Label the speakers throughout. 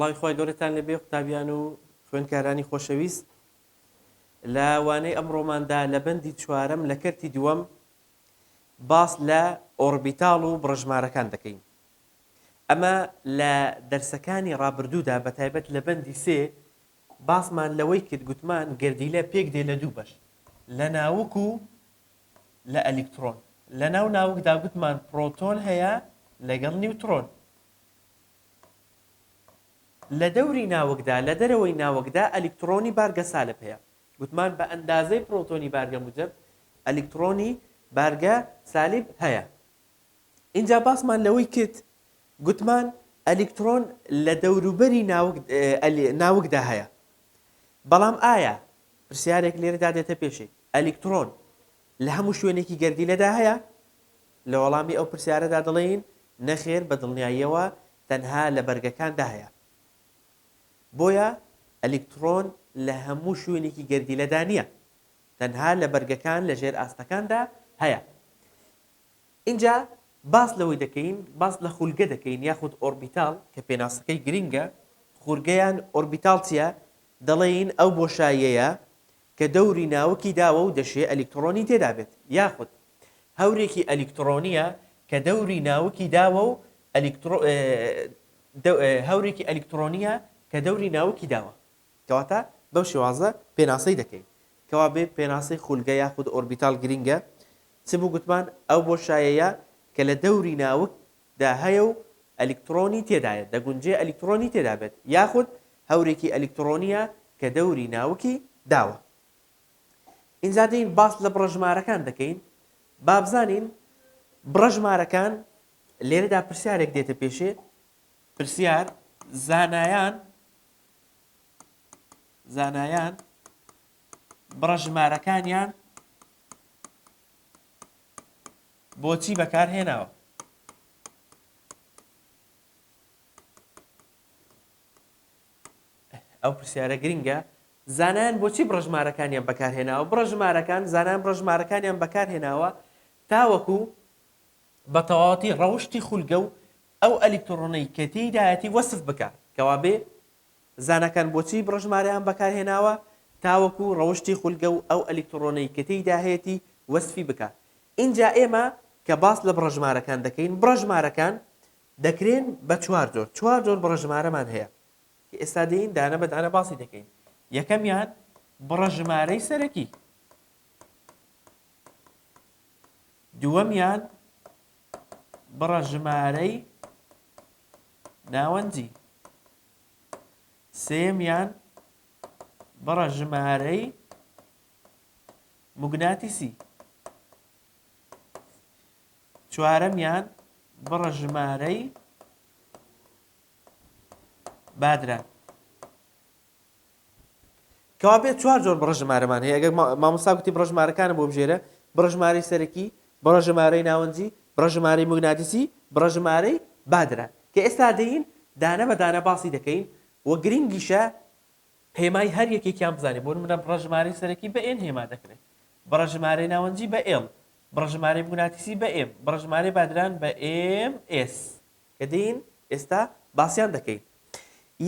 Speaker 1: سڵاوی خۆی گەورەتان لەبێ قوتابیان و خوێندکارانی خۆشەویست لە وانەی ئەمڕۆماندا لە بەندی چوارەم لە کەرتی دووەم باس لە ئۆربیتاڵ و بڕژمارەکان دەکەین. ئەمە لە دەرسەکانی ڕابردوودا بە تایبەت لە بەندی سێ باسمان لەوەی کرد گوتمان گردیلە پێک دێ لە دوو بەش لە ناوک و لە ئەلیکترۆن. لە ناو ناوکدا گوتمان پرۆتۆن هەیە لەگەڵ نیوترۆن. لە دەوری ناوکدا لە دەرەوەی ناوکدا ئەلیکترۆنی بارگە سالب هەیە. گوتمان بە ئەندازەی پرۆتۆنی بارگە موجب ئەلیکترۆنی بارگە سالب هەیە. اینجا باسمان لەوەی کرد گوتمان ئەلیکترۆن لە دەوروبەری ناوکدا هەیە. بەڵام ئایا پرسیارێک لێرەدا دێتە پێشی ئەلیکترۆن لە هەموو شوێنێکی گەردیلەدا هەیە؟ لە وەڵامی ئەو پرسیارەدا دەڵێن نەخێر بە دڵنیاییەوە تەنها لە بەرگەکاندا هەیە. بۆیە ئەلیکترۆن لە هەموو شوێنێکی گەردیلەدا نییە، تەنها لە بەرگەکان لە ژێر ئاستەکاندا هەیە. اینجا باس لەوەی دەکەین، باس لە خولگە دەکەین یاخود ئۆربیتاڵ کە پێناسەکەی گرینگە. خولگەیان ئۆربیتاڵ چییە؟ دەڵێن ئەو بۆشاییەیە کە دەوری ناوکی داوە و دەشێ ئەلیکترۆنی تێدا بێت، یاخود هەورێکی ئەلیکترۆنیە کە دەوری ناوکی داوە و هەورێکی ئەلیکترۆنیە کە دەوری ناوکی داوە. کەواتە بەو شێوازە پێناسەی دەکەین. کەوا بێ پێناسەی خولگە یاخود ئۆربیتاڵ گرینگە چ بوو؟ گوتمان ئەو بۆشاییەیە کە لە دەوری ناوکدا هەیە و ئەلیکترۆنی تێدایە، دەگونجێ ئەلیکترۆنی تێدا بێت، یاخود هەورێکی ئەلیکترۆنیە کە دەوری ناوکی داوە. اینجا دەین باس لە بڕژمارەکان دەکەین. با بزانین بڕژمارەکان لێرەدا پرسیارێک دێتە پێشێ. پرسیار زانایان بڕژمارەکانیان بۆچی بەکارهێناوە؟ ئەو پرسیارە گرینگە. زانایان بۆچی بڕژمارەکانیان بەکارهێناوە؟ بڕژمارەکان زانایان بڕژمارەکانیان بەکارهێناوە تاوەکو بە تەواوەتی ڕەوشتی خولگە و ئەو ئەلیکترۆنەی کە تێیدایەتی وەسف بکات. کەوا بێ زانەکان بۆچی بڕژمارەیان بەکارهێناوە تاوەکو ڕەوشتی خولگە و ئەو ئەلیکترۆنەی کە تێیدا هەیەتی وەسفی بکات. اینجا ئێمە کە باس لە بڕژمارەکان دەکەین، بڕژمارەکان دەکرێن بە چوار جۆر بڕژمارەمان هەیە کە ئێستا دەین دانە بەدانە باسی دەکەین. یەکەمیان بڕژمارەی سەرەکی، دووەمیان بڕژمارەی ناوەندی، سێمیان بڕژمارەی موگناتیسی، چوارەمیان بڕژمارەی بادران. کەوا بێت چوار جۆر بڕژمارەمان هەیە. ئەگەر مامۆستا گوتی بڕژمارەکانە بۆ بژێرە: بڕژمارەی سەرەکی، بڕژمارەی ناوەندی، بڕژمارەی موگناتیسی، بڕژمارەی بادران. کە ئێستا دەین دانە بەدانە باسی دەکەین و گرنگیشە هێمای هەر یەکێکیان بزانێت. بۆ نمونە بڕژمارەی سەرەکی بە ئێن هێما دەکرێت، بڕژمارەی ناوەندی بە ئێڵ، بڕژمارەی موگناتیسی بە ئێم، بڕژمارەی بادران بە ئێم ئێس. کە دەین ئێستا باسییان دەکەین.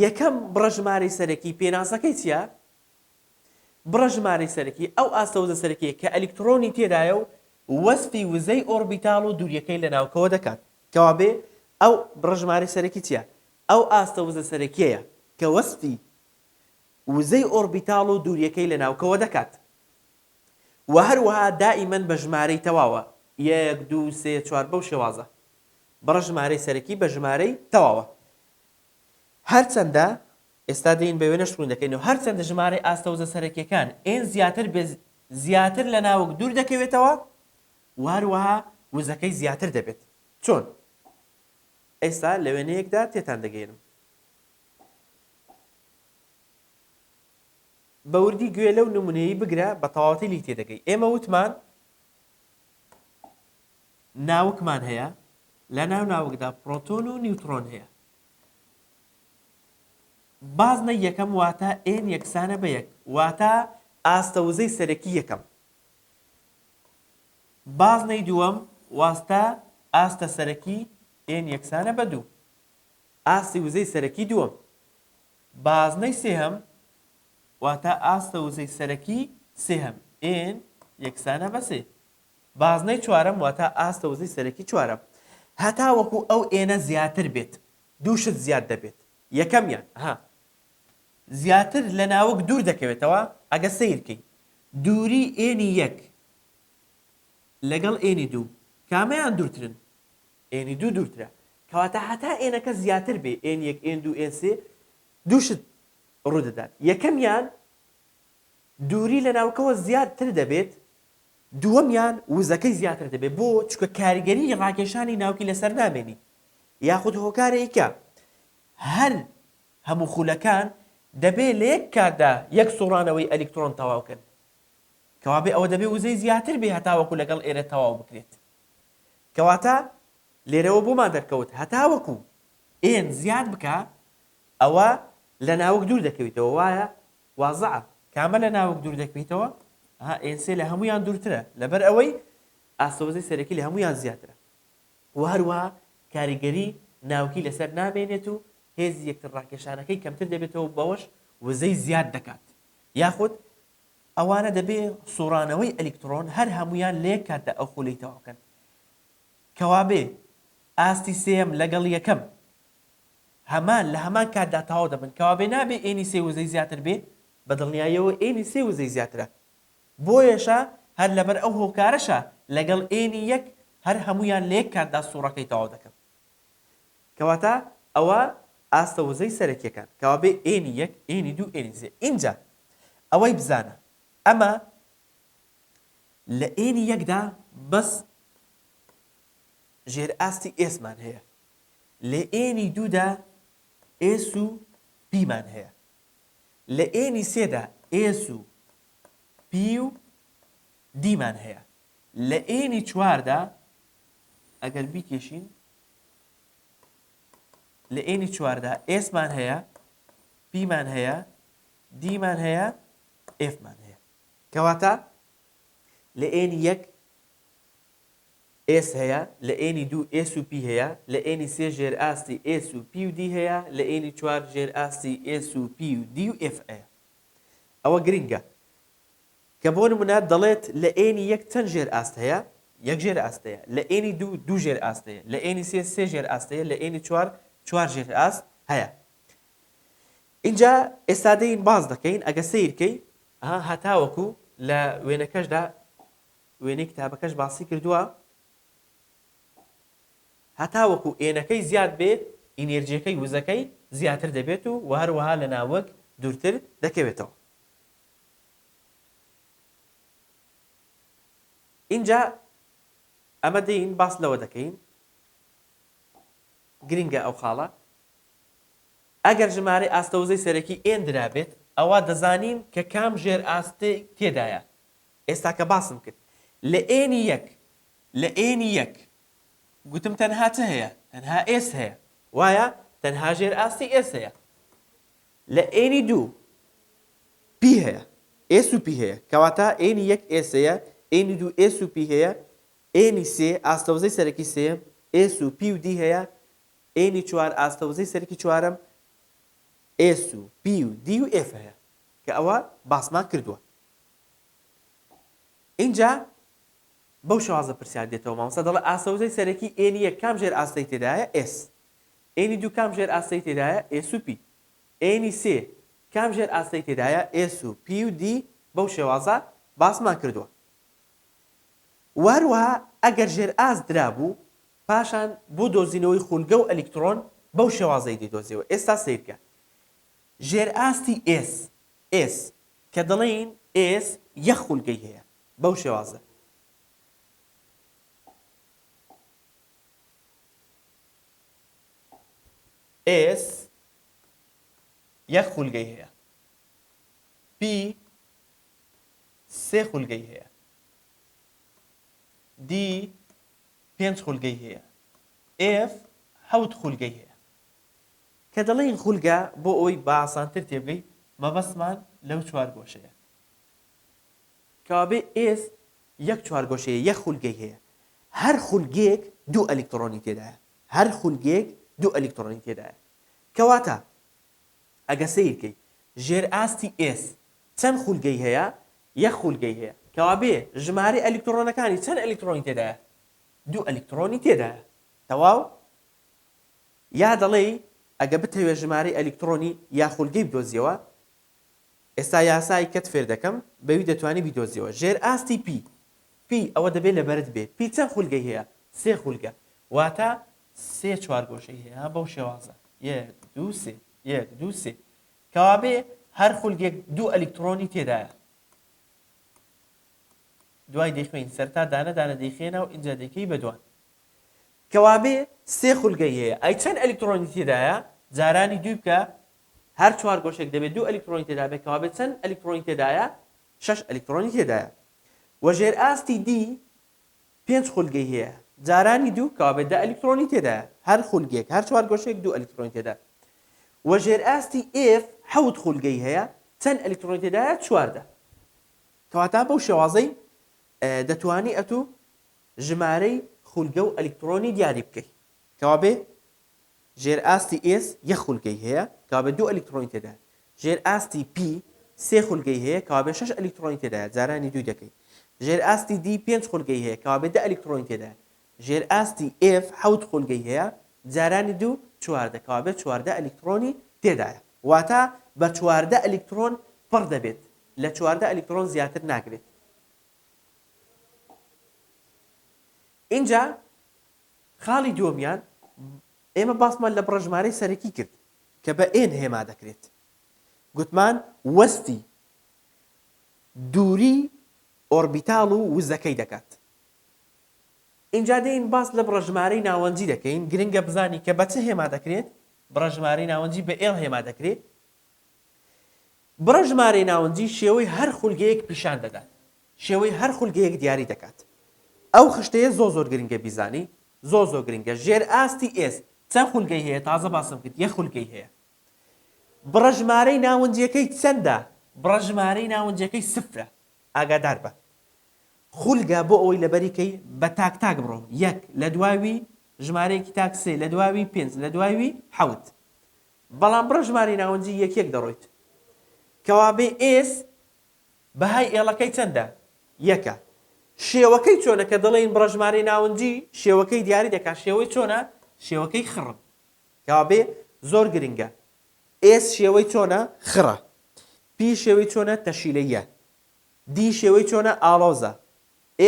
Speaker 1: یەکەم بڕژمارەی سەرەکی پێناسەکەی چییە؟ بڕژمارەی سەرەکی ئەو ئاستەوزە سەرەکیە کە ئەلیکترۆنی تێدایە و وەسفی وزەی ئۆربیتاڵ و دووریەکەی لە ناوکەوە دەکات. کەوا بێ ئەو بڕژمارەی سەرەکی چییە؟ ئەو ئاستەوزە سەرەکیەیە کە وەسفی وزەی ئۆربیتاڵ و دووریەکەی لە ناوکەوە دەکات. و هەروەها دائیمەن بە ژمارەی تەواوە، 1 2 3 4 بەو شێوازە. بڕژمارەی سەرەکی بە ژمارەی تەواوە. هەرچەندە ئێستا دەین بە وێنە شروع دەکەین و هەرچەندە ژمارەی ئاستەوزە سەرەکیەکان ئێن زیاتر لە ناوک دوور دەکەوێتەوە، هەروەها وزەکەی زیاتر دەبێت. چۆن؟ ئێستا لە وێنەیەکدا تێتان دەگەێنم. بە وردی گوێ لەو نمونەیەی بگرە بە تەواوەتی لی تێدەگەی. ئێمە وتمان ناوکمان هەیە، لە ناو ناوکدا پرۆتۆن و نیوترۆن هەیە. بازنە یەکەم واتە ئێن یەکسانە بە یەک، واتە ئاستەوزەی سەرەکی یەکەم. بازنەی دووەم واستە ئاستە سەرەکی ئێن یەکسانە بە دوو، ئاستی وزەی سەرەکی دووەم. بازنەی سێهەم واتە ئاستە وزەی سەرەکی سێهەم ئێن یەکسانە بە سێ. بازنەی چوارەم واتە ئاستە وزەی سەرەکی چوارەم. هەتا وەکو ئەو ئێنە زیاتر بێت دووشت زیاد دەبێت. یەکەمیان زیاتر لە ناوک دوور دەکەوێتەوە ئەگە سیرکەی دووری ئێنی یەک لەگەڵ ئێنی دوو کامەیان دوورترن؟ ئێنی دوو دوورترە. کەواتە هەتا ئێنەکە زیاتر بێ ئێن یەک ئێن دوو ئێن سێ دووشت ڕوودەدات. یەکەمیان دووری لە ناوکەوە زیاتر دەبێت، دووەمیان وزەکەی زیاتر دەبێت. بۆ چکە کاریگەری ڕاکێشانی ناوکی لەسەر نامێنی یاخود هۆکارێکە هەر هەموو خولەکان دەبێت لە یەک کاتدا یەک سوڕانەوەی ئەلیکترۆن تەواوکەن. کەوابێ ئەوە دەبێت وزەی زیاتر بێ هەتاوەکو لەگەڵ ئێرە تەواو بکرێت. کەواتە لێرەوە بۆمان دەرکەوت هەتاوەکو ئێن زیاد بکە ئەوە لە ناوک دوور دەکەویتەوە. وایە وازعە کامە لە ناوک دوور دەکەویتەوە ئێن سێ لە هەمویان دوورترە لەبەر ئەوەی ئاستەوزەی سەرەکی لە هەمویان زیاترە. و هەروەها کاریگەری ناوکی لەسەر نامێنێت و هێزی یەکتر ڕاکێشانەکەی کەمتر دەبێتەوە بەوەش وزەی زیاد دەکات. یاخود ئەوانە دەبێ سوڕانەوەی ئەلیکترۆن هەر هەمویان لە یەک کاتدا ئەو خولەی تەواوکەن. کەوابێ ئاستی سێم لەگەڵ یەکەم هەمان لە هەمان کاتدا تەواو دەبن. کەوابێ نابێ ئێنی سێ وزەی زیاتر بێ بە دڵنیاییەوە ئێنی سێ وزەی زیاترە. بۆیەشە هەر لەبەر ئەو هۆکارەشە لەگەڵ ئێنی یەک هەر هەمویان لە یەک کاتدا سوڕەکەی تەواو دەکەن. کەواتە ئەوە ئاستە وزەی سەرەکیەکان. کەوابێ ئێنی یەک ئێنی دوو ئێنی سێ. اینجا ئەوەی بزانە ئەمە لە ئێنی یەکدا بەس ژێر ئاستی ئێسمان هەیە، لە ئێنی دوودا ئێس و پیمان هەیە، لە ئێنی سێدا ئێس و پی و دیمان هەیە، لە ئێنی چواردا ئەگەر بیکێشین لە ئێنی چواردا ئێسمان هەیە، پیمان هەیە، دیمان هەیە، ئێفمان هەیە. کەواتە لە ئێنی یەک ئێس هەیە، لە ئێنی دوو ئێس و پی هەیە، لە ئێنی سێ ژێر ئاستی ئێس و پی و دی هەیە، لە ئێنی چوار ژێر ئاستی ئێس و پی و دی و ئێف هەیە. ئەوە گرنگە کە بۆ نمونە دەڵێت لە ئێنی یەک چەند ژێر ئاست هەیە؟ یەک ژێر ئاست هەیە. لە ئێنی دوو دوو ژێر ئاست هەیە، لە ئێنی سێ سێ ژێر ئاست هەیە، لە ئێنی چوار چوار ژێر ئاست هەیە. اینجا ئێستا دەین باز دەکەین ئەگە سیرکەی هەتاوەکو لە وێنەکەشدا وێنەی کتابەکەش باسی کردووە هەتاوەکو ئێنەکەی زیاد بێت ئینێرجیەکەی وزەکەی زیاتر دەبێت و هەروەها لە ناوەک دوورتر دەکەوێتەوە. اینجا ئەمە دەین باس لەوە دەکەین گرنگە ئەو خاڵە ئەگەر ژمارەی ئاستەوزەی سەرەکی ئێن درابێت ئەوە دەزانین کە کام ژێر ئاستی تێدایە. ئێستا کە باسم کرد لە ئێنی یەک لە ئێنی یەک گوتم تەنها چه هەیە؟ تەنها ئێس هەیە، وایە تەنها ژێر ئاستی ئێس هەیە. لە ئێنی دوو پی هەیە، ئێس و پی هەیە، کەواتە ئێنی یەک ئێس هەیە، ئێنی دوو ئێس و پی هەیە، ئێنی سێ ئاستەوزەی سەرەکی سێم ئێس و پی و دی هەیە، ئێنی چوار ئاستەوزەی سەرەکی چوارم ئێس و پی و دی و ئێف هەیە کە ئەوە باسمان کردووە. اینجا بەو شوازە پرسیار دێتەوە مامۆستا دەڵێ ئاستەوزەی سەرەکی ئێنی یەک کام ژێر ئاستەی تێدایە؟ ئێس. ئێنی دوو کام ژێر ئاستەی تێدایە؟ ئێس و پی. ئێنی سێ کام ژێر ئاستەی تێدایە؟ ئێس و پی و دی. بەو شێوازە باسمان کردووە. وهروەها ئەگەر ژێر ئاست درابوو پاشان بۆ دۆزینەوەی خولگە و ئەلیکترۆن بەو شێوازەی دەیدۆزیەوە. ئێستا سیرکە ژێر ئاستی ئێس ئێس کە دەڵێن ئێس یەک خولگەی هەیە بەو شێوازە. ئێس یەک خولگەی هەیە، پی سێ خولگەی هەیە، دی پێنج خولگەی هەیە، ئێف حەوت خولگەی هەیە. کە دەڵێن خولگە بۆ ئەوی بە ئاسانتر تێبگەی مەبەستمان لەو چوار گۆشەیە. کەوابێ ئێس یەک چوار گۆشەیە یەک خولگەی هەیە، هەر خولگێک دوو ئەلیکترۆنی تێدایە، هەر خولگێک دوو ئەلیکترۆنی تێدایە. کەواتە ئەگە سیرکەی ژێر ئاستی S چەند خولگەی هەیە؟ یەک خولگەی هەیە کەوا بێ ژمارە ئەلیکترۆنەکانی چەند ئەلیکترۆنی تێدایە؟ دوو ئەلیکترۆنی تێدایە. تەواو؟ یا دەڵێ ئەگە بتەوێت ژمارەی ئەلیکترۆنی یا خولگەی بدۆزیەوە، ئێستا یاسای کەت فێر دەکەم بەوی دەتوانی بیدۆزیەوە. ژێر ئاستی P ئەوە دەبێت لەبەرت بێ. P چەند خولگەی هەیە؟ سێ خولگە. واتە سێ چوارگۆشەی هەیە بەو شێوازە. یەک دوو سێ یەک دوو سێ کەوا بێ هەر خولگێک دوو ئەلیکترۆنی تێدایە. دوای دەیخوێن سەرتا دانە دانە دەیخێنە و ئینجا دەیکەی بەدوان. کەوا بێ سێ خولگەی هەیە. ئەی چەند ئەلیکترۆنی تێدایە؟ جارانی دوو بکە هەر چوار گۆشێک دەبێت دوو ئەلیکترۆنی تێدا بێت کەوا بێت چەند ئەلیکترۆنی تێدایە؟ شەش ئەلیکترۆنی تێدایە. و ژێر ئاستی D پێنج خولگەی هەیە. جارانی دوو کەوا بێت دە ئەلیکترۆنی تێدایە. هەر خولگێک هەر چوار گۆشێک دوو ئەلیکترۆنی تێدایە. و ژێر ئاستی F حەوت خولگەی هەیە. چەند ئەلیکترۆنی تێدایە؟ چواردە. کەواتە بەو شێوازەی دەتوانی ئەتوو ژمارەی خولگە و ئەلیکترۆنی دیاری بکەیت. کەوا بێ ژێر ئاستی S یەک خولگەی هەیە کەوا بێ دوو ئەلیکترۆنی تێدایە. ژێر ئاستی P سێ خولگەی هەیە کەوا بێ شەش ئەلیکترۆنی تێدایە. جارانی دوو دەکەیت. ژێر ئاستی D پێنج خولگەی هەیە کەوا بێ دە ئەلیکترۆنی تێدایە. ژێر ئاستی F حەوت خولگەی هەیە. جارانی دوو چواردە کەوا بێ چواردە ئەلیکترۆنی تێدایە. واتە بە چواردە ئەلیکترۆن پڕ دەبێت. لە چواردە ئەلیکترۆن زیاتر ناگرێت. اینجا خاڵی دووەمیان ئێمە باسمان لە بڕەژمارەی سەرەکی کرد کە بە N هێما دەکرێت. گوتمان وەستی دووری ئۆربیتاڵ و وزەکەی دەکات. اینجا دێین باس لە بڕەژمارەی ناوەنجی دەکەین. گرنگە بزانی کە بە چه هێما دەکرێت؟ بڕەژمارەی ناوەنجی بە L هێما دەکرێت. بڕەژمارەی ناوەنجی شێوەی هەر خولگەیەک پیشان دەدات. شێوەی هەر خولگەیەک دیاری دەکات. ئەو خشتەیە زۆر گرنگە بیزانی. زۆر گرنگە. ژێر ئاستی S چەند خولگەی هەیە؟ تازە باسم کرد یەک خولگەی هەیە. بڕەژمارەی ناوەنجیەکەی چەندە؟ بڕەژمارەی ناوەنجیەکەی سفرە. ئاگادار بە. خولگە بۆ ئەوەی لەبەریکەی بە تاک بڕۆ. یەک لە دواوی ژمارەیەکی تاک سێ لە دواوی پێنج لە دواوی حەوت. بەڵام بڕەژمارەی ناوەنجی یەک دەڕۆیت. کەوا بێ S بەهای ئێڵەکەی چەندە؟ یەکە. شێوەکەی چۆنە کە دەڵێن بڕەژمارەی ناوەنجی شێوەکەی دیاری دەکات. شێوەی چۆنە؟ شێوەکەی خڕن. کەوا بێ زۆر گرنگە. S شێوەی چۆنە؟ خڕە. P شێوەی چۆنە؟ تەشیلەیە. D شێوەی چۆنە؟ ئاڵۆزە.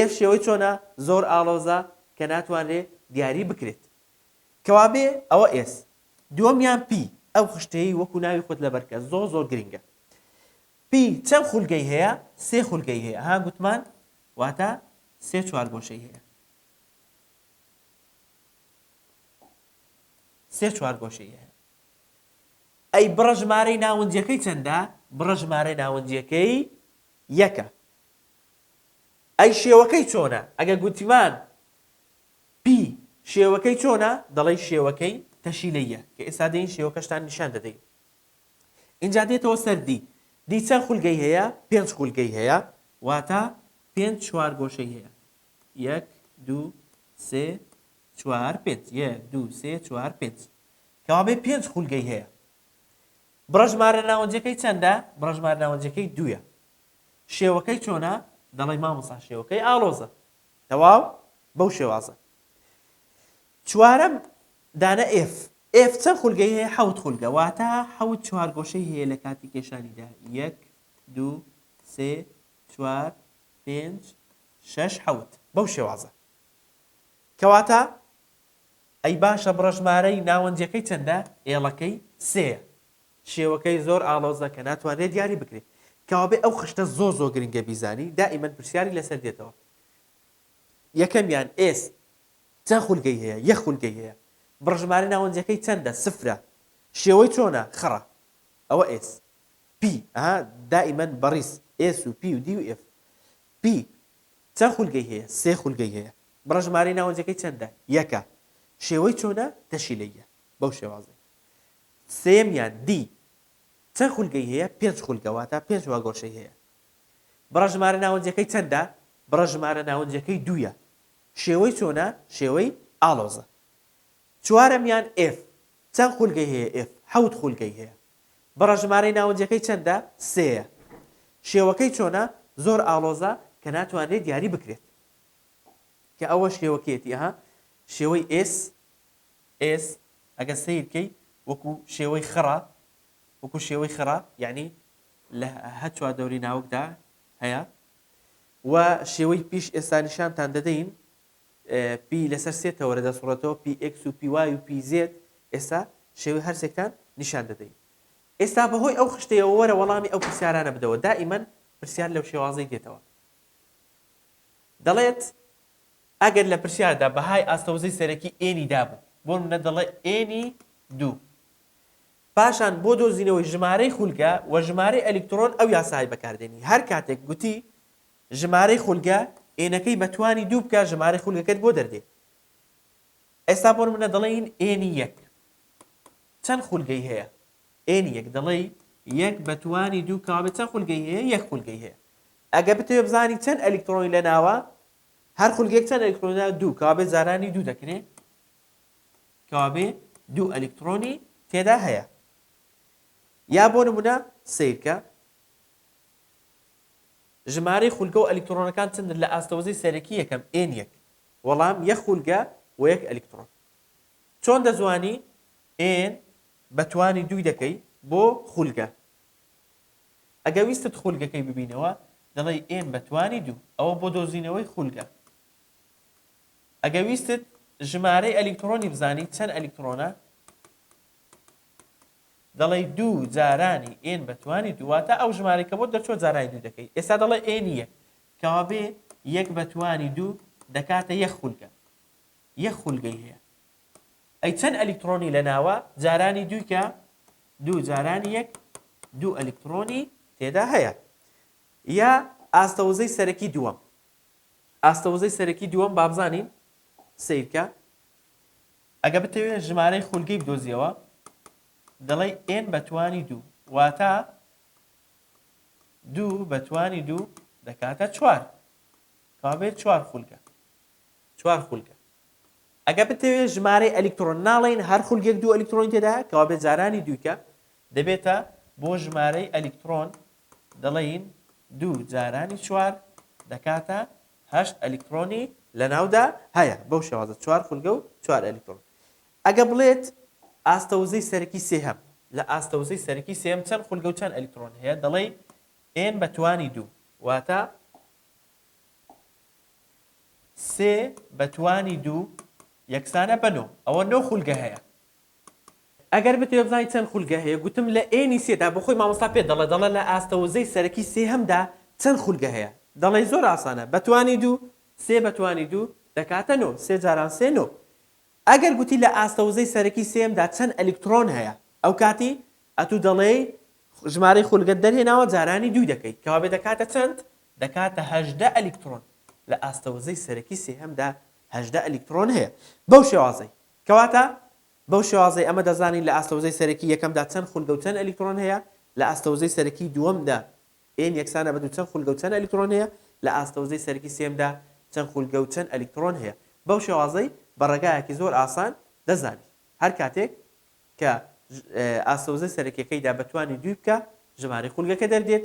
Speaker 1: F شێوەی چۆنە؟ زۆر ئاڵۆزە کە ناتوانرێت دیاری بکرێت. کەوا بێ ئەوە S. دووەمیان P ئەو خشتەی وەکو ناوی خۆت لەبەرکە زۆر گرنگە. P چەند خولگەی هەیە؟ سێ خولگەی هەیە. ها گوتمان واتە سێ چوارگۆشەی هەیە. سێ چوارگۆشەی هەیە. ئەی بڕەژمارەی ناوەنجیەکەی چەندە؟ بڕەژمارەی ناوەنجیەکەی یەکە. ئەی شێوەکەی چۆنە؟ ئەگە گوتیمان P شێوەکەی چۆنە؟ دەڵێ شێوەکەی تەشیلەیە کە ئێستا دەین شێوەکەشتان نیشان دەدەین. اینجا دێتەوە سەر D. D چەند خولگەی هەیە؟ پێنج خولگەی هەیە. واتە پێنج چوارگۆشەی هەیە. یەک دوو سێ چوار پێنج. یەک دوو سێ چوار پێنج. کەوا بێ پێنج خولگەی هەیە. بڕەژمارە ناوەنجەکەی چەندە؟ بڕەژمارە ناوەنجەکەی دوویە. شێوەکەی چۆنە؟ دەڵێ مامۆستا شێوەکەی ئاڵۆزە. تەواو؟ بەو شێوازە. چوارەم دانە F. F چەند خولگەی هەیە؟ حەوت خولگە. واتە حەوت چوارگۆشەی هەیە لە کاتی کێشانیدا. یەک دوو سێ چوار پێنج شەش حەوت. بەو شێوازە. کەواتە ئەی باشە بڕەژمارەی ناوەنجەکەی چەندە؟ ئێڵەکەی سێیە. شێوەکەی زۆر ئاڵۆزە کە ناتوانرێت دیاری بکرێت. کەوا بێ ئەو خشتە زۆر گرنگە بیزانی. دائیمەن پرسیاری لەسەر دێتەوە. یەکەمیان S چەند خولگەی هەیە؟ یەک خولگەی هەیە. بڕەژمارەی ناوەنجەکەی چەندە؟ سفرە. شێوەی چۆنە؟ خڕە. ئەوە S. P دائیمەن بەڕیس S و P و D و F. P چەند خولگەی هەیە؟ سێ خولگەی هەیە. بڕەژمارەی ناوەنجەکەی چەندە؟ یەکە. شێوەی چۆنە؟ تەشیلەیە. بەو شێوازە. سێمیان D چەند خولگەی هەیە؟ پێنج خولگە. واتە پێنج واگۆشەی هەیە. بڕەژمارە ناوەنجەکەی چەندە؟ بڕەژمارە ناوەنجەکەی دوویە. شێوەی چۆنە؟ شێوەی ئاڵۆزە. چوارەمیان F چەند خولگەی هەیە؟ F حەوت خولگەی هەیە. بڕە ژمارەی ناوەندیەکەی چەندە؟ سێیە. شێوەکەی چۆنە؟ زۆر ئاڵۆزە کە ناتوانرێت دیاری بکرێت. کە ئەوە شێوەکەیەتی شێوەی S ئەگە سیر بکەی وەکو شێوەی خڕە یعنی لە هە چوار دەوری ناوکدا هەیە و شێوەی پیش ئێستا نیشانتان دەدەین پی لەسەر سێ تەوەرە دەسوڕێتەوە PX و PY و PZ ئێستا شێوەی هەرسێکتان نیشان دەدەین. ئێستا بەهۆی ئەو خشتەیەوە وەرە وەڵامی ئەو پرسیارانە بدەوە. دائیمەن پرسیار لەو شێوازەی دێتەوە. دەڵێت ئەگەر لە پرسیاردا بەهای ئاستەوزەی سەرەکی ئێنی دابوو بۆ منە دەڵێ ئێنی 2 پاشان بۆ دۆزینەوەی ژمارەی خولگە و ژمارەی ئەلکترۆن ئەو یاسای بەکاردێنی. هەر کاتێک گوتی ژمارەی خولگە ئێنەکەی بەتوانی 2 بکە ژمارەی خولگەکەت بۆ دەردێت. ئێستا بۆ منە دەڵێین ئێنی 1 چەند خولگەی هەیە؟ ئێنی 1 دەڵێ 1 بەتوانی 2 کابێت چەند خولگەی هەیە؟ 1 خولگەی هەیە. ئەگە بتەوێ بزانی چەند ئەلکترۆنی لە ناوە هەر خولگەیەک چەند ئەلکترۆنە 2 کابێت زارانی 2 دەکرێت کابێ 2 ئەلکترۆنی تێدا هەیە. یا بۆ نمونە سیرکە ژمارەی خولگە و ئەلکترۆنەکان چەندن لە ئاستەوزەی سەرەکی یەکەم N1 وەڵام 1 خولگە و 1 ئەلکترۆن. چۆن دەزوانی N بەتوانی 2 دەکەی بۆ خولگە؟ ئەگە ویستت خولگەکەی ببینەوە دەڵێ N بەتوانی 2 ئەوە بۆ دۆزینەوەی خولگە. ئەگە ویستت ژمارەی ئەلکترۆنی بزانی چەند ئەلکترۆنە دەڵێ 2 جارانی N بەتوانی 2 واتە ئەو ژمارەی کە بۆ دەرچۆ جارانی 2 دەکەی. ئێستا دەڵێ N1 کەوا بێ 1 بەتوانی 2 دەکاتە 1 خولگە. 1 خولگەی هەیە. ئەی چەند ئەلکترۆنی لە ناوە جارانی 2 کە 2 جارانی 1 2 ئەلکترۆنی تێدا هەیە. یا ئاستەوزەی سەرەکی دووەم. ئاستەوزەی سەرەکی دووەم با بزانین سیرکە ئەگە بتەوێت ژمارەی خولگەی بدۆزیەوە دەڵێ N بەتوانی 2 واتە 2 بەتوانی 2 دەکاتە 4 کابێت 4 خولگە. 4 خولگە. ئەگە بتەوێت ژمارەی ئەلکترۆن ناڵێن هەر خولگەیەک 2 ئەلکترۆنی تێدا کابێت جارانی 2 کە دەبێتە بۆ ژمارەی ئەلکترۆن دەڵێن 2 جارانی 4 دەکاتە 8 ئەلکترۆنی لە ناودا هەیە. بەو شێوازە 4 خولگە و 4 ئەلکترۆن. ئەگە بڵێت ئاستەوزەی سەرەکی سێهەم لە ئاستەوزەی سەرەکی سێهەم چەند خولگە و چەند ئەلکترۆن هەیە دەڵێ N بەتوانی 2 واتە 3 بەتوانی 2 یەکسانە بە 9 ئەوە 9 خولگە هەیە. ئەگەر بتێ بزانیت چەند خولگە هەیە گوتم لە ئێنی سێدا بۆ خۆی مامۆستا پێ دەڵێ لە ئاستەوزەی سەرەکی سێهەمدا چەند خولگە هەیە دەڵێ زۆر ئاسانە بەتوانی 2 3 بەتوانی 2 دەکاتە 9 3 جاران 3 9. ئەگەر گوتی لە ئاستەوزەی سەرەکی سێمدا چەند ئەلکترۆن هەیە ئەو کاتی ئەتوو دەڵێ ژمارەی خولگەت دەرهێناوە جارانی 2 دەکەی کەوا بێ دەکاتە چەند؟ دەکاتە 18 ئەلکترۆن. لە ئاستەوزەی سەرەکی سێهەمدا 18 ئەلکترۆن هەیە. بەو شێوازەی کەواتە بەو شێوازەی ئەمە دەزانین لە ئاستەوزەی سەرەکی یەکەمدا چەند خولگە و چەند ئەلکترۆن هەیە لە ئاستەوزەی سەرەکی دووەمدا N یەکسانە بە 2 چەند خولگە و چەند ئەلکترۆن هەیە لە ئاستەوزەی سەرەکی سێمدا چەند خولگە و چەند ئەلکترۆن هەیە. بەو شێوازەی بە ڕێگایەکی زۆر ئاسان دەزانی. هەر کاتێک کە ئاستەوزەی سەرەکیەکەیدا بەتوانی 2 بکە ژمارەی خولگەکە دەردێت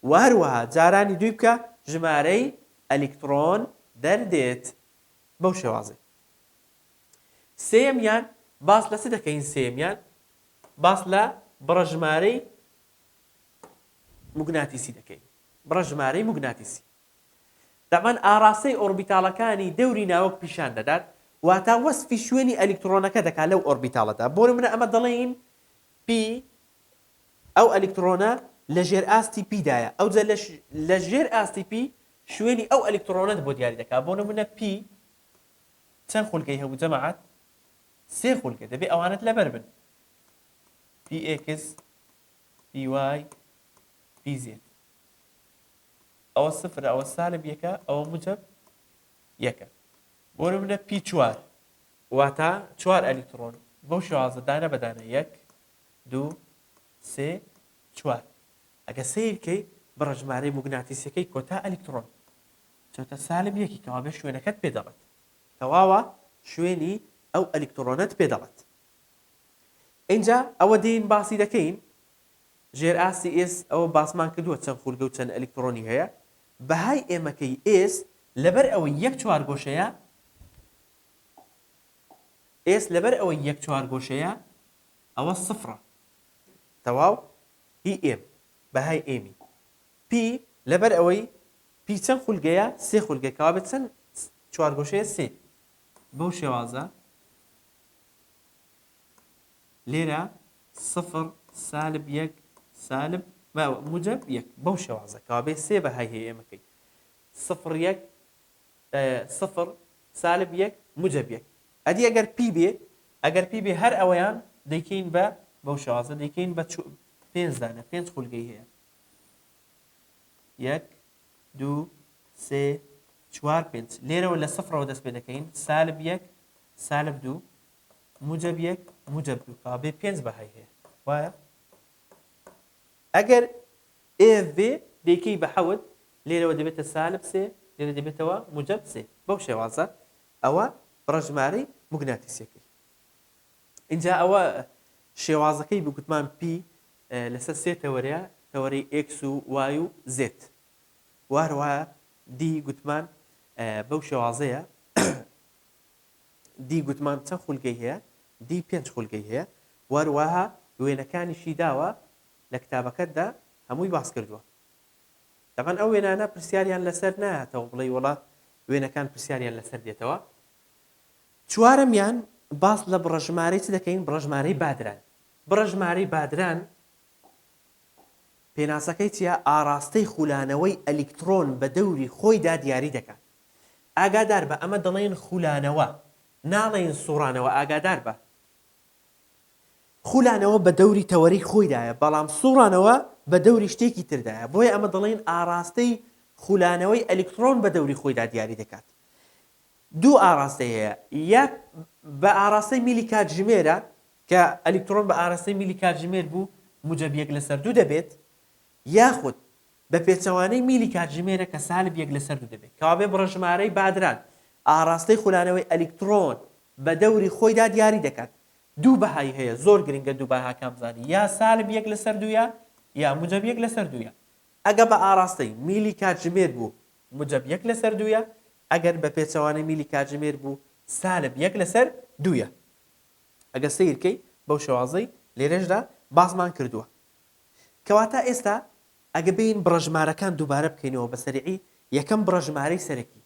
Speaker 1: و هەروەها جارانی 2 بکە ژمارەی ئەلکترۆن دەردێت. بەو شێوازەی سێمیان باس لە چ دەکەین؟ سێمیان باس لە بڕەژمارەی موگناتیسی دەکەین. بڕەژمارەی موگناتیسی دەمان ئاراستەی ئۆربیتاڵەکانی دەوری ناوەک پیشان دەدات واتە وەسفی شوێنی ئەلکترۆنەکە دەکات لەو ئۆربیتاڵەدا. بۆ نمونە ئەمە دەڵێین P ئەو ئەلکترۆنە لە ژێر ئاستی Pدایە ئەو لە ژێر ئاستی P شوێنی ئەو ئەلکترۆنەت بۆ دیاری دەکات. بۆ نمونە P چەند خولگەی هەبوو جەماعەت؟ 3 خولگە دەبێت ئەوانت لەبەر بن PX PY PZ ئەوە سفرە ئەوە سالب یەکە ئەوە موجب یەکە. بۆ نمونە P4 واتە 4 ئەلکترۆن. بەو شێوازە دانە بەدانە 1 2 3 4. ئەگە سیرکەی بڕەژمارەی موگناتیسیەکەی کۆتا ئەلکترۆن چۆتە سالب یەکی کەوا بێ شوێنەکەت پێ دەڵێت تەواوە شوێنی ئەو ئەلکترۆنەت پێ دەڵێت. اینجا ئەوە دێین باسی دەکەین ژێر ئاستی ئێس ئەوە باسمان کردووە چەند خولگە و چەند ئەلکترۆنی هەیە بەهای ئێمەکەی ئێس لەبەر ئەوەی یەک چوارگۆشەیە ئێس لەبەر ئەوەی یەک چوارگۆشەیە ئەوە سفرە تەواو هی ئێم بەهای ئێمی پی لەبەر ئەوەی پی چەند خولگەیە سێ خولگەکەوا بێت چەند چوارگۆشەیە سێ بەو شێوازە لێرە سفر سالب یەک سالب موجب یەک بەو شێوازە کەوا بێت سێ بەهای هەیە ئێمەکەی صفر یەک صفر سالب یەک موجب یەک ئەدی ئەگەر پی بێ هەر ئەوەیان دەیکەین بە بەو شێوازە دەیکەین بە پێنج دانە پێنج خولگەی هەیە یەک دوو سێ چوار پێنج لێرەوە لە سفرەوە دەست پێ دەکەین سالب یەک سالب دوو موجب یەک موجب دوو کەوا بێ پێنج بەهای هەیە وایە ئەگەر ئێف بێ دەیکەی بە حەوت لێرەوە دەبێتە سالب سێ لێرە دەبێتەوە موجب سێ بەو شێوازە ئەوە ڕەژمارەی موگناتیسیەکەی اینجا ئەوە شێوازەکەی بگوتمان پی لەسەر سێ تەوەرەیە تەوەرەی ئێکس و وای و زێت واروایە دی گوتمان بەو شێوازەیە دی گوتمان چەند خولگەی هەیە دی پێنج خولگەی هەیە واروایە وێنەکانیشی داوە لە کتابەکەتدا هەمووی باس کردووە دەبەن ئەو وێنانە پرسیاریان لەسەر نایەتەوە بڵێ وڵات وێنەکان پرسیاریان لەسەر دێتەوە چوارەمیان باس لە بڕەژمارەی چ دەکەین بڕەژمارەی بادران بڕەژمارەی بادران پێناسەکەی چیە ئاراستەی خولانەوەی ئەلیکترۆن بە دەوری خۆیدا دیاری دەکات ئاگادار بە ئەمە دەڵێن خولانەوە ناڵێن سوڕانەوە ئاگادار بە خولانەوە بە دەوری تەوەرەی خۆیدایە بەڵام سوڕانەوە بە دەوری شتێکی تردایە بۆیە ئەمە دەڵێن ئاراستەی خولانەوەی ئەلیکترۆن بە دەوری خۆیدا دیاری دەکات دوو ئاراستە هەیە یەک بە ئاراستەی میلی کاتژمێرە کە ئەلیکترۆن بە ئاراستەی میلی کاتژمێر بوو موجب یەک لەسەر دوو دەبێت یاخود بە پێچەوانەی میلی کاتژمێرە کە سالب یەک لەسەر دوو دەبێت کەوا بێ بڕەژمارەی بادران ئاراستەی خولانەوەی ئەلیکترۆن بە دەوری خۆیدا دیاری دەکات دوو بەهای هەیە زۆر گرنگە دوو بەهاکان بزانین یا سالب یەک لەسەر دوویە یا موجب یەک لەسەر دوویە ئەگە بە ئاراستەی میلی کاتژمێر بوو موجب یەک لەسەر دوویە ئەگەر بە پێچەوانەی میلی کاتژمێر بوو سالب یەک لەسەر دوویە ئەگە سیرکەی بەو شێوازەی لێرەشدا باسمان کردووە کەواتە ئێستا ئەگە بین بڕەژمارەکان دووبارە بکەینەوە بە سەریعی یەکەم بڕەژمارەی سەرەکی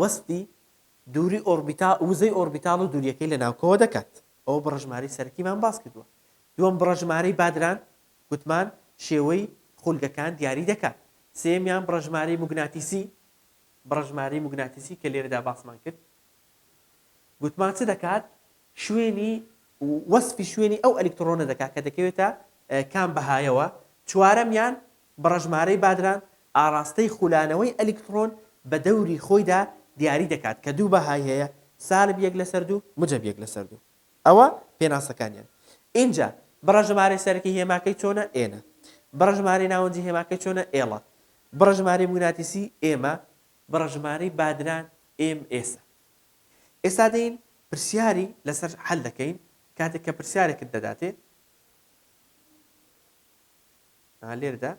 Speaker 1: وەستی دووری ئۆربیتال وزەی ئۆربیتال و دووریەکەی لە ناوکەوە دەکات ئەوە بڕەژمارەی سەرەکیمان باس کردووە دووەم بڕەژمارەی بادران گوتمان شێوەی خولگەکان دیاری دەکات سێمیان بڕەژمارەی موگناتیسی کە لێرەدا باسمان کرد گوتمان چ دەکات شوێنی وەسفی شوێنی ئەو ئەلیکترۆنە دەکات کە دەکەوێتە کام بەهایەوە چوارەمیان بڕەژمارەی بادران ئاراستەی خولانەوەی ئەلیکترۆن بە دەوری خۆیدا دیاری دەکات کە دوو بەهای هەیە سالب یەک لەسەر دوو موجب یەک لەسەر دوو ئەوە پێناسەکانیان اینجا بڕەژمارەی سەرەکی هێماکەی چۆنە ئێنە بڕەژمارەی ناوەندی هێماکەی چۆنە ئێڵە بڕەژمارەی موگناتیسی ئێمە بڕەژمارەی بادران ئێم ئێسە ئێستا دەین پرسیاری لەسەر حەل دەکەین کاتێک کە پرسیارێکت دەداتێ لێرەدا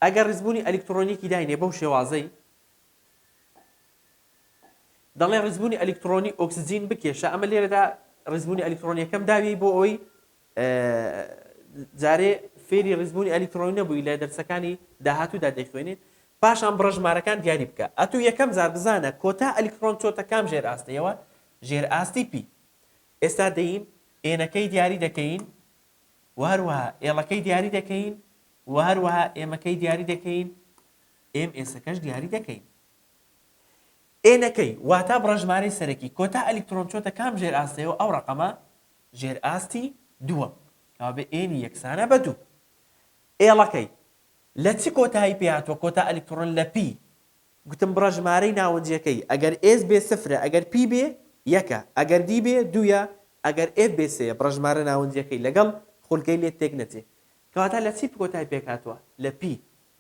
Speaker 1: ئەگەر ڕیزبوونی ئەلیکترۆنیکی داینێ بەو شێوازەی دەڵێ ڕیزبوونی ئەلیکترۆنی ئۆکسجین بکێشە ئەمە لێرەدا ڕیزبوونی ئەلیکترۆنیەکەم داوی بۆ ئەوەی جارێ فێری ڕیزبوونی ئەلیکترۆنی نەبووی لە دەرسەکانی داهاتوودا دەیخوێنێت پاشان بڕەژمارەکان دیاری بکە ئەتوو یەکەم جار بزانە کۆتا ئەلیکترۆن چۆتە کام ژێر ئاستەیەوە ژێر ئاستی پی ئێستا دەین ئێنەکەی دیاری دەکەین وهروەها ئێڵەکەی دیاری دەکەین وهروەها ئێمەکەی دیاری دەکەین ئێم ئێسەکەش دیاری دەکەین ئێنەکەی واتە بڕەژمارەی سەرەکی کۆتا ئەلیکترۆن چۆتە کام ژێر ئاستەیەوە ئەو ڕقەمە ژێر ئاستی دووەم کەوا بێ ئێنی یەکسانە بە دوو ئێڵەکەی لە چی کۆتایی پێهاتوە کۆتا ئەلیکترۆن لە پی گوتم بڕەژمارەی ناوەندیەکەی ئەگەر ئێس بێ سفرە ئەگەر پی بێ یەکە ئەگەر دی بێ دوویە ئەگەر ئێف بێ سێیە بڕەژمارە ناوەندیەکەی لەگەڵ خولگەی لێت تێک نەچێ کەواتە لە چی کۆتایی پێکاتوە لە پی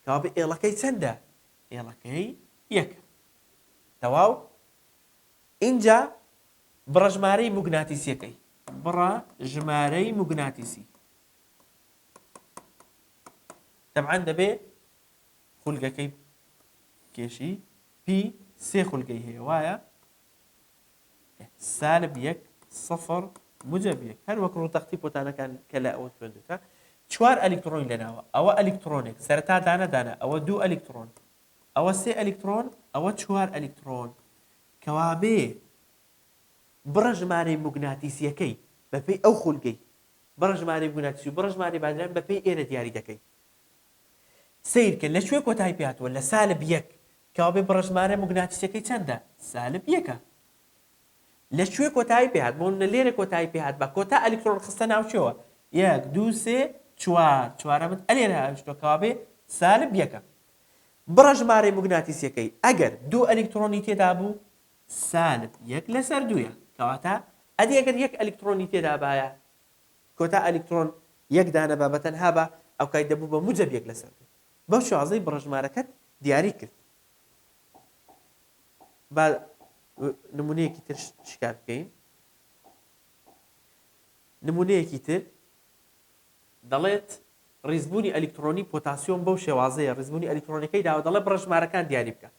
Speaker 1: کەوا بێ ئێڵەکەی چەندە ئێڵەکەی یەکە تەواو اینجا بڕەژمارەی موگناتیسیەکەی بڕە ژمارەی موگناتیسی طبعا دەبێ خولگەکەی کێشی پی سێ خولگەی هەیە وایە سالب یەک سەفر موجب یەک هەر وەک ڕووتەختی پۆتانەکان کە لە ئەوە خوێندوتە چوار ئەلیکترۆن لەناوە ئەوە ئەلیکترۆنێک سەرەتا دانەدانە ئەوە دوو ئەلیکترۆن ئەوە سێ ئەلیکترۆن ئەوە چوار ئەلیکترۆن کەوا بێ بڕە ژمارەی موگناتیسیەکەی بەپێی ئەو خولگەی بڕە ژمارەی موگناتیسی و بڕە ژمارەی بادران بەپێی ئێرە دیاری دەکەی سیرکە لەکوێ کۆتایی پێهاتووە لە سالب یەک کەوا بێ بڕە ژمارە موگناتیسیەکەی چەندە سالب یەکە لەکوێ کۆتایی پێهات بۆ لە لێرە کۆتایی پێهات بە کۆتا ئەلیکترۆن خستە ناوچەوە یەک دوو سێ چوار چوارە من ئەلێرە هاوشتۆ بێ سالب یەکە بڕە ژمارەی موگناتیسیەکەی ئەگەر دوو ئەلیکترۆنی تێدا بوو سالب یەک لەسەر دوویە کەواتە ئەدی ئەگەر یەک ئەلیکترۆنی تێدا بایە کۆتا ئەلیکترۆن یەک دانە بە بەتەنها بە ئەو کای دەبوو بە موجب یەک لەسەر دوو بەو شازەی بڕە ژمارەکەت دیاری کرد با نمونەیەکی تر شکار بکەین نمونەیەکی تر دەڵێت ڕیزبوونی ئەلیکترۆنی پۆتاسیۆم بەو شێوازەیە ڕیزبوونی ئەلیکترۆنەکەی داوە دەڵێ بڕە ژمارەکان دیاری بکە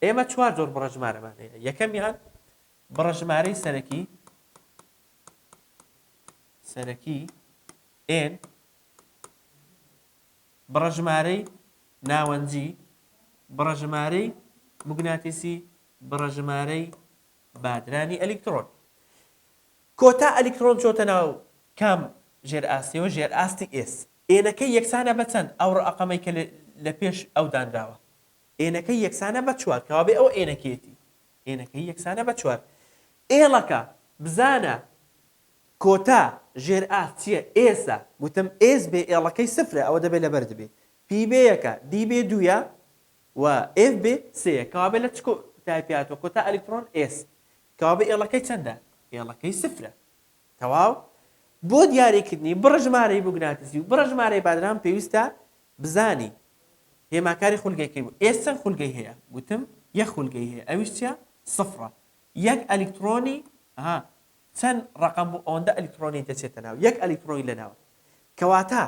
Speaker 1: ئێمە چوار جۆر بڕە ژمارەمان هەیە یەکەمیان بڕە ژمارەی سەرەکی n بڕە ژمارەی ناوەنجی بڕە ژمارەی موگناتیسی بڕە ژمارەی بادرانی ئەلیکترۆن کۆتا ئەلیکترۆن چۆتە ناو کام ژێر ئاستیەوە ژێر ئاستی ئێس ئێنەکەی یەکسانە بە چەند ئەو ڕقەمەی کە لە پێش ئەو دانراوە ئێنەکەی یەکسانە بە چوار کەوا بێ ئەو ئێنەکێتی ئێنەکەی یەکسانە بە چوار ئێڵەکە بزانە کۆتا ژێر ئاست چییە ئێسە گوتم ئێس بێ ئێڵەکەی سفرە ئەوە دەبێت لەبەر دەبێت پی بێ یەکە دی بێ دوویە و ئف بێ سەیە کەوا بێ لە چ تایپیاتەوە کۆتا ئەلیکترۆن ئێس کەوا بێ ئێڵەکەی چەندە ئێڵەکەی سفرە تەواو بۆ دیاریکردنی بڕە ژمارەی موگناتیسی و بڕە ژمارەی بادران پێویستە بزانی هێماکاری خولگەیەکەی بوو ئێس چەند خولگەی هەیە گوتم یەک خولگەی هەیە ئەویش چییە سفرە یەک ئەلیکترۆنی چەند ڕقم بوو ئەوەندە ئەلیکترۆنی دەچێتە ناو یەک ئەلیکترۆنی لەناوە کەواتە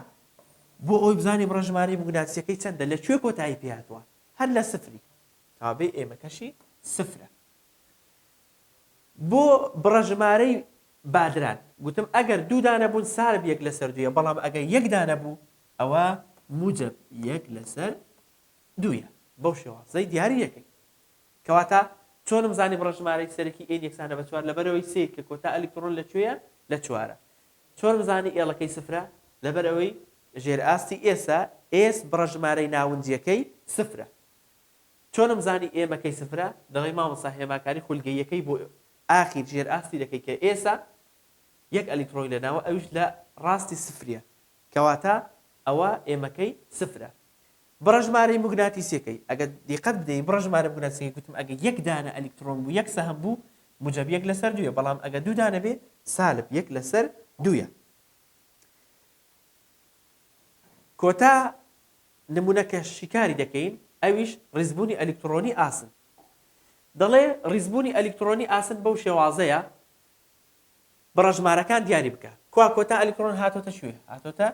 Speaker 1: بۆ ئەوی بزانێ بڕە ژمارەی موگناتیسیەکەی چەندە لەکوێ کۆتایی پێهاتووە هەر لە سفری کابێ ئێمەکەشی سفرە بۆ بڕە ژمارەی بادران گوتم ئەگەر دوو دانە بوون سالب یەک لەسەر دوویە بەڵام ئەگەر یەک دانە بوو ئەوە موجب یەک لەسەر دوویە بەو شێوازەی دیاری یەکەی کەواتە چۆنم زانی بڕە ژمارەی سەرەکی ئێن یەکسانە بە چوار لەبەرەوەی سێ کە کۆتا ئەلیکترۆن لەکوێیە لە چوارە چۆنم زانی ئێڵەکەی سفرە لەبەرەوەی ژێر ئاستی ئێسە ئێس بڕە ژمارەی ناونجیەکەی سفرە چۆنم زانی ئێمەکەی سفرە دەڵێ مامۆستا هێماکاری خولگەیەکەی بۆ ئاخیر ژێر ئاستی دەکەی کە ئێسە یەک ئەلیکترۆن لەناوە ئەوش لە ڕاستی سفریە کەواتە ئەوە ئێمەکەی سفرە بڕە ژمارەی موگناتیسیەکەی ئەگەر دیقەت بدەین بڕە ژمارە موگناتیسیەکەی گوتم ئەگەر یەک دانە ئەلیکترۆن بوو یەک سەهم بوو موجب یەک لەسەر دوویە بەڵام ئەگەر دوو دانە بێ سالب یەک لەسەر دوویە کۆتا نمونەکە شیکاری دەکەین ئەویش ڕیزبوونی ئەلیکترۆنی ئاسن دەڵێ ڕیزبوونی ئەلیکترۆنی ئاسن بەو شێوازەیە بڕە ژمارەکان دیاری بکە کوا کۆتا ئەلیکترۆن هاتۆتە شوێ هاتۆتە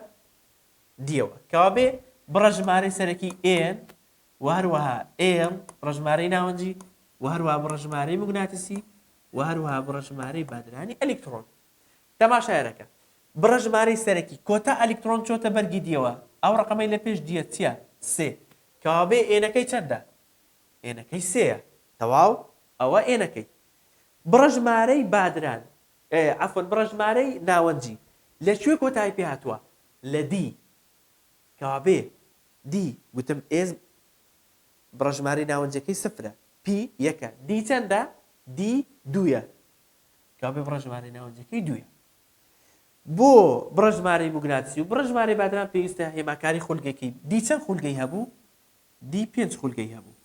Speaker 1: دیەوە کەوا بێ بڕە ژمارەی سەرەکی ئێن و هەروەها ئێڵ بڕە ژمارەی ناوەنجی و هەروەها بڕە ژمارەی موگناتیسی و هەروەها بڕە ژمارەی بادرانی ئەلیکترۆن تەماشایەرەکە بڕە ژمارەی سەرەکی کۆتا ئەلیکترۆن چۆتە بەرگی دیەوە ئەو ڕقەمەی لە پێش دیە چییە سێ کەوا بێ ئێنەکەی چەندە ئێنەکەی سێیە تەواو ئەوە ئێنەکەی بڕە ژمارەی بادران عەفوەن بڕە ژمارەی ناوەنجی لەکوێ کۆتایی پێ هاتووە لە دی کەوا بێ دی گوتم ئێز بڕە ژمارەی ناوەنجەکەی سفرە پی یەکە دی چەندە دی دوویە کەوا بێ بڕە ژمارەی ناوەنجەکەی دوویە بۆ بڕە ژمارەی موگناتیسی و بڕە ژمارەی بادران پێویستە هێماکاری خولگەیەکەی دی چەند خولگەی هەبوو دی پێنج خولگەی هەبوو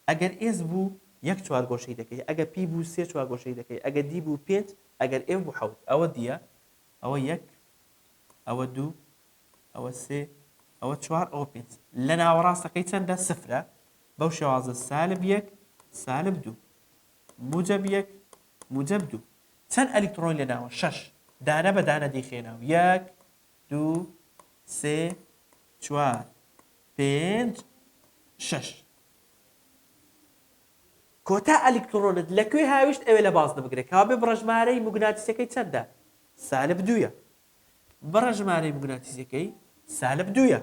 Speaker 1: ئەگەر ئێز بوو یەک چوارگۆشەی دەکەی ئەگەر پی بوو سێ چوارگۆشەی دەکەی ئەگەر دی بوو پێنج ئەگەر ئێ بوو حەوت ئەوە دیە ئەوە یەک ئەوە دوو ئەوە سێ ئەوە چوار ئەوە پێنج لە ناوەڕاستەکەی چەندە سفرە بەو شێوازە سالب یەک سالب دوو موجب یەک موجب دوو چەند ئەلیکترۆن لەناوە شەش دانە بە دانە دیخێناو 1 2 3 4 5 6 کۆتا ئەلکترۆنت لەکوێ هاویشت ئەوێ لە باز نەبگرێت کابێ بڕەژمارەی موگناتیسەکەی چەندە سالب 2 بڕەژمارەی موگناتیسەکەی سالب 2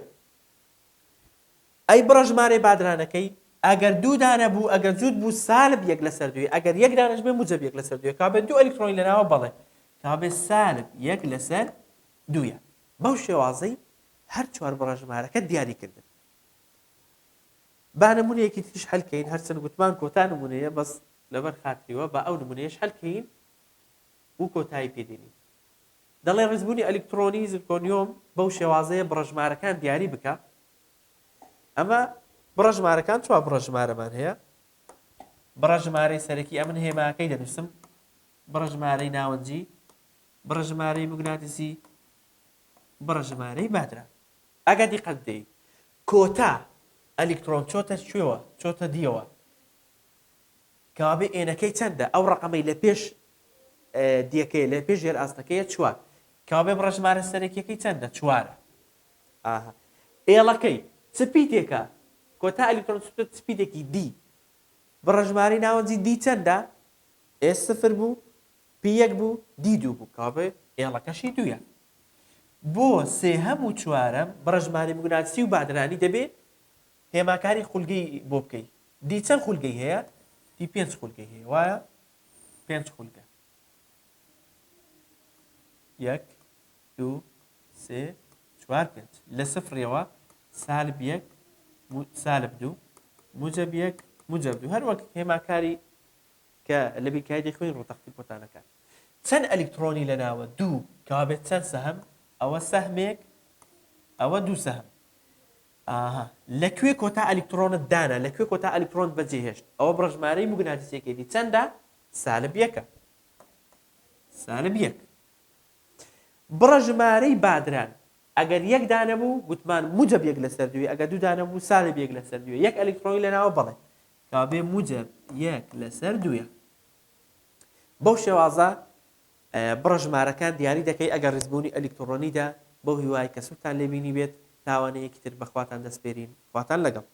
Speaker 1: ئەی بڕەژمارەی بادرانەکەی ئەگەر دوو دانە بوو ئەگەر جوود بوو سالب 1 لەسەر 2 ئەگەر یەک دانەش بێ موجب 1 لەسەر 2 کابێ دوو ئەلکترۆنی لەناوە بەڵێ کابێ سالب 1 لەسەر 2 بەو شێوازەی هەر چوار بڕەژمارەکە دیاریکردن با نمونەیەکی تریش هەڵکەین هەرچەند گوتمان کۆتا نمونەیە بەس لەبەر خاتریوە بە ئەو نمونەیەش هەڵکەین و کۆتایی پێدێنین دەڵێ ڕێزبوونی ئەلکترۆنی زرکۆنیۆم بەو شێوازەیە بڕەژمارەکان دیاری بکە ئەمە بڕەژمارەکان چوار بڕەژمارەمان هەیە بڕەژمارەی سەرەکی ئەمن هێماکەی دەنووسم بڕەژمارەی ناوەنجی بڕەژمارەی موگناتیسی بڕەژمارەی بادران ئەگە دیقەت دەی کۆتا ئەلکترۆن چۆتە کوێوە چۆتە دیەوە کابێ ئێنەکەی چەندە ئەو ڕقەمەی لە پێش دیەکەی لە پێش ژێر ئاستەکەیە چوار کابێ بڕەژمارە سەرەکیەکەی چەندە چوارە ئێڵەکەی سپیدێکە کۆتا ئەلکترۆن سپیدێکی دی بڕەژمارەی ناوەنجی دی چەندە S0 بوو P1 بوو D2 بوو کابێ ئێڵەکەشی دوویە بۆ سێهەم و چوارەم بڕەژمارەی موگناتیسی و بادرانی دەبێ هێماکاری خولگەی بۆ بکەی دی چەند خولگەی هەیە دی 5 خولگەی هەیە وایە 5 خولگە 1 2 3 4 5 لە سفرەوە سالب 1 سالب 2 موجب 1 موجب 2 هەر وەک هێماکاری کە لە بیرکاری دەخوێن ڕوتەختی پۆتانەکان چەند ئەلکترۆنی لەناوە دوو کابێت چەند سەهم ئەوە سەهمێک ئەوە دوو سەهم لەکوێ کۆتا ئەلکترۆنت دانا لەکوێ کۆتا ئەلکترۆن بەجێهێشت ئەوە بڕەژمارەی موگناتیسیەکەی چەندە سالب 1 سالب 1 بڕەژمارەی بادران ئەگەر یەک دانە بوو گوتمان موجب 1 لەسەر 2 ئەگەر دوو دانە بوو سالب 1 لەسەر 2 یەک ئەلکترۆنی لەناوە بەڵێ کابێ موجب 1 لەسەر 2 بەو شێوازە بڕەژمارەکان دیاری دەکەی ئەگەر ڕێزبوونی ئەلکترۆنیدا بەو هیوای کە سوتان لێبینی بێت تاوانەیەکی تر بەخواتان دەسپێرین خواتان لەگەڵ